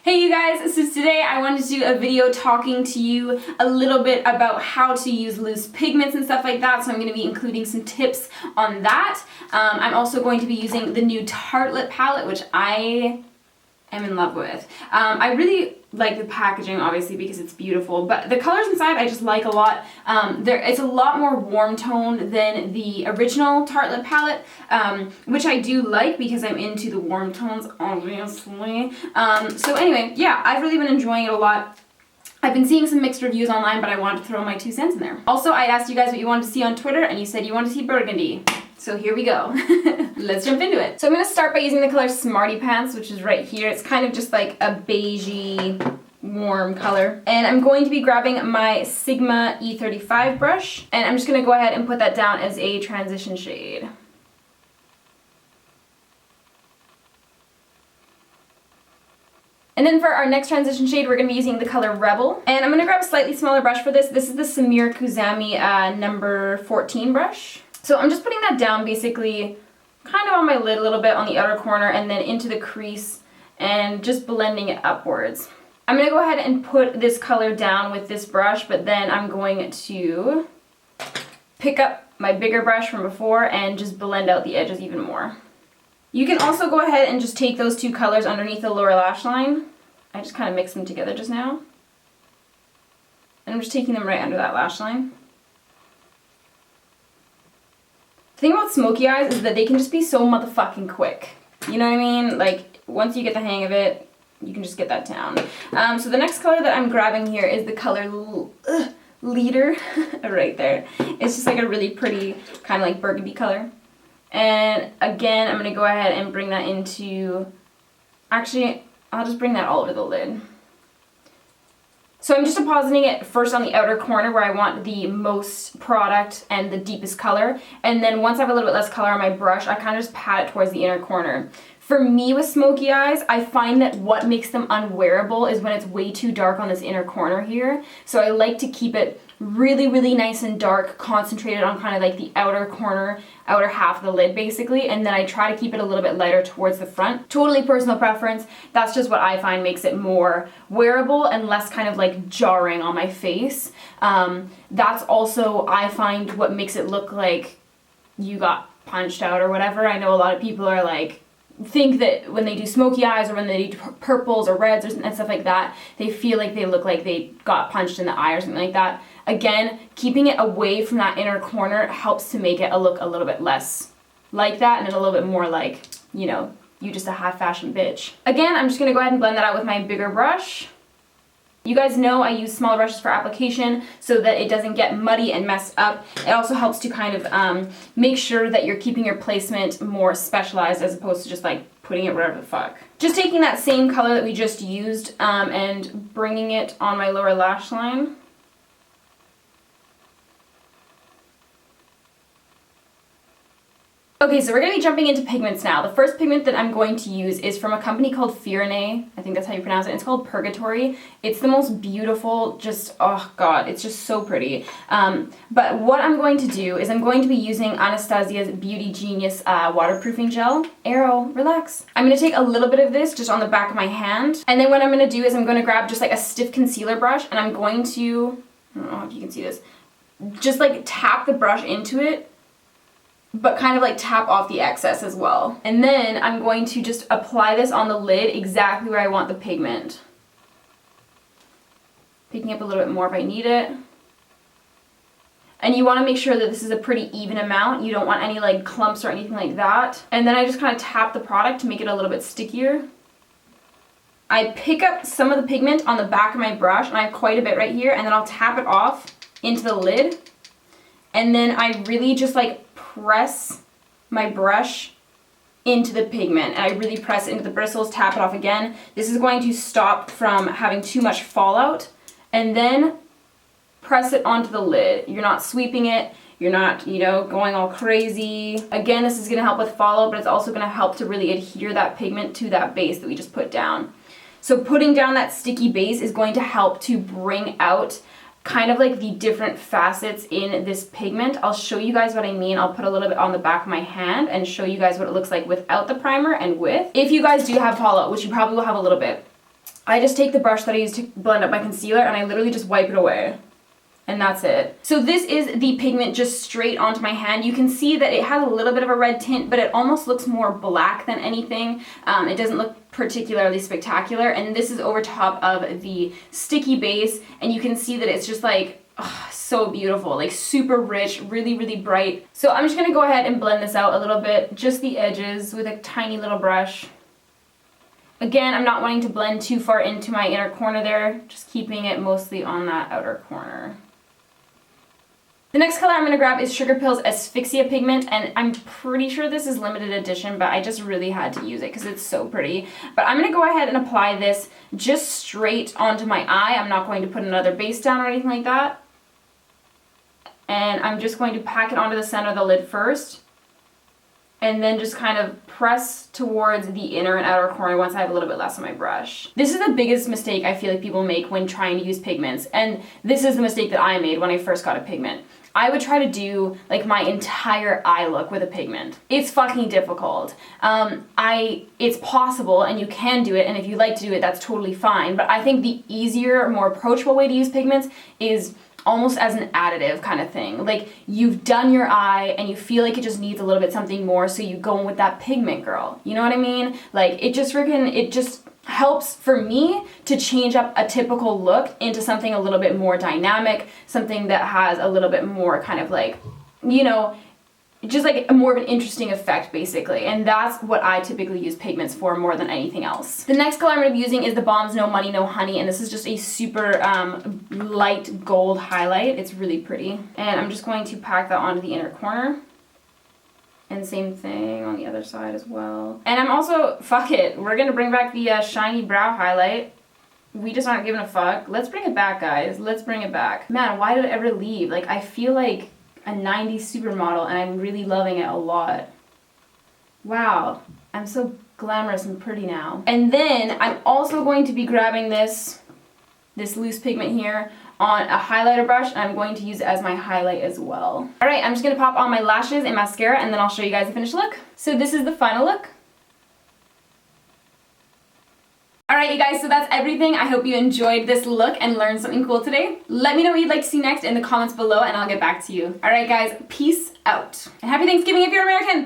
Hey you guys, so today I wanted to do a video talking to you a little bit about how to use loose pigments and stuff like that, so I'm going to be including some tips on that. I'm also going to be using the new Tartelette palette, which I am in love with. I really like the packaging, obviously, because it's beautiful, but the colors inside I just like a lot. It's a lot more warm toned than the original Tartelette palette, which I do like because I'm into the warm tones, obviously. So anyway, yeah, I've really been enjoying it a lot. I've been seeing some mixed reviews online, but I wanted to throw my 2 cents in there. Also, I asked you guys what you wanted to see on Twitter, and you said you wanted to see Burgundy. So here we go. Let's jump into it. So I'm going to start by using the color Smarty Pants, which is right here. It's kind of just like a beigey, warm color. And I'm going to be grabbing my Sigma E35 brush, and I'm just going to go ahead and put that down as a transition shade. And then for our next transition shade, we're going to be using the color Rebel. And I'm going to grab a slightly smaller brush for this. This is the Samir Kuzami number 14 brush. So I'm just putting that down basically kind of on my lid a little bit on the outer corner and then into the crease and just blending it upwards. I'm going to go ahead and put this color down with this brush, but then I'm going to pick up my bigger brush from before and just blend out the edges even more. You can also go ahead and just take those 2 colors underneath the lower lash line. I just kind of mixed them together just now. And I'm just taking them right under that lash line. The thing about smoky eyes is that they can just be so motherfucking quick. You know what I mean? Like, once you get the hang of it, you can just get that down. So the next color that I'm grabbing here is the color Leader, right there. It's just like a really pretty kind of like burgundy color. And again, I'm going to go ahead and bring that into, actually, I'll just bring that all over the lid. So I'm just depositing it first on the outer corner where I want the most product and the deepest color. And then once I have a little bit less color on my brush, I kind of just pat it towards the inner corner. For me with smoky eyes, I find that what makes them unwearable is when it's way too dark on this inner corner here. So I like to keep it really, really nice and dark, concentrated on kind of like the outer corner, outer half of the lid basically, and then I try to keep it a little bit lighter towards the front. Totally personal preference. That's just what I find makes it more wearable and less kind of like jarring on my face. That's also, I find, what makes it look like you got punched out or whatever. I know a lot of people are like, think that when they do smoky eyes or when they do purples or reds and stuff like that, they feel like they look like they got punched in the eye or something like that. Again, keeping it away from that inner corner helps to make it look a little bit less like that and a little bit more like, you know, you just a half-fashion bitch. Again, I'm just going to go ahead and blend that out with my bigger brush. You guys know I use smaller brushes for application so that it doesn't get muddy and messed up. It also helps to kind of make sure that you're keeping your placement more specialized as opposed to just like putting it wherever the fuck. Just taking that same color that we just used and bringing it on my lower lash line. Okay, so we're going to be jumping into pigments now. The first pigment that I'm going to use is from a company called Fyrinnae. I think that's how you pronounce it. It's called Purgatory. It's the most beautiful, just, oh god, it's just so pretty. But what I'm going to do is I'm going to be using Anastasia's Beauty Genius Waterproofing Gel. Arrow, relax. I'm going to take a little bit of this just on the back of my hand. And then what I'm going to do is I'm going to grab just like a stiff concealer brush and I'm going to, I don't know if you can see this, just like tap the brush into it, but kind of like tap off the excess as well. And then I'm going to just apply this on the lid exactly where I want the pigment. Picking up a little bit more if I need it. And you want to make sure that this is a pretty even amount. You don't want any like clumps or anything like that. And then I just kind of tap the product to make it a little bit stickier. I pick up some of the pigment on the back of my brush, and I have quite a bit right here, and then I'll tap it off into the lid. And then I really just like press my brush into the pigment, and I really press it into the bristles, tap it off again. This is going to stop from having too much fallout, and then press it onto the lid. You're not sweeping it, you're not, you know, going all crazy. Again, this is going to help with fallout, but it's also going to help to really adhere that pigment to that base that we just put down. So putting down that sticky base is going to help to bring out kind of like the different facets in this pigment. I'll show you guys what I mean. I'll put a little bit on the back of my hand and show you guys what it looks like without the primer and with. If you guys do have fallout, which you probably will have a little bit, I just take the brush that I use to blend up my concealer and I literally just wipe it away. And that's it. So this is the pigment just straight onto my hand. You can see that it has a little bit of a red tint, but it almost looks more black than anything. It doesn't look particularly spectacular. And this is over top of the sticky base. And you can see that it's just like, oh, so beautiful, like super rich, really, really bright. So I'm just gonna go ahead and blend this out a little bit, just the edges with a tiny little brush. Again, I'm not wanting to blend too far into my inner corner there, just keeping it mostly on that outer corner. The next color I'm going to grab is Sugarpill's Asphyxia Pigment, and I'm pretty sure this is limited edition, but I just really had to use it because it's so pretty. But I'm going to go ahead and apply this just straight onto my eye. I'm not going to put another base down or anything like that. And I'm just going to pack it onto the center of the lid first, and then just kind of press towards the inner and outer corner once I have a little bit less on my brush. This is the biggest mistake I feel like people make when trying to use pigments, and this is the mistake that I made when I first got a pigment. I would try to do like my entire eye look with a pigment. It's fucking difficult. It's possible and you can do it, and if you like to do it, that's totally fine. But I think the easier, more approachable way to use pigments is almost as an additive kind of thing. Like, you've done your eye and you feel like it just needs a little bit something more, so you go in with that pigment, girl. You know what I mean? Like, it just helps for me to change up a typical look into something a little bit more dynamic, something that has a little bit more kind of like, you know, just like a more of an interesting effect basically. And that's what I typically use pigments for more than anything else. The next color I'm going to be using is the Balm's No Money No Honey, and this is just a super light gold highlight. It's really pretty. And I'm just going to pack that onto the inner corner. And same thing on the other side as well. And I'm also, fuck it, we're gonna bring back the shiny brow highlight. We just aren't giving a fuck. Let's bring it back, guys. Let's bring it back. Man, why did it ever leave? Like, I feel like a 90s supermodel and I'm really loving it a lot. Wow, I'm so glamorous and pretty now. And then I'm also going to be grabbing this loose pigment here on a highlighter brush, and I'm going to use it as my highlight as well. Alright, I'm just going to pop on my lashes and mascara, and then I'll show you guys the finished look. So this is the final look. Alright you guys, so that's everything. I hope you enjoyed this look and learned something cool today. Let me know what you'd like to see next in the comments below, and I'll get back to you. Alright guys, peace out. And happy Thanksgiving if you're American!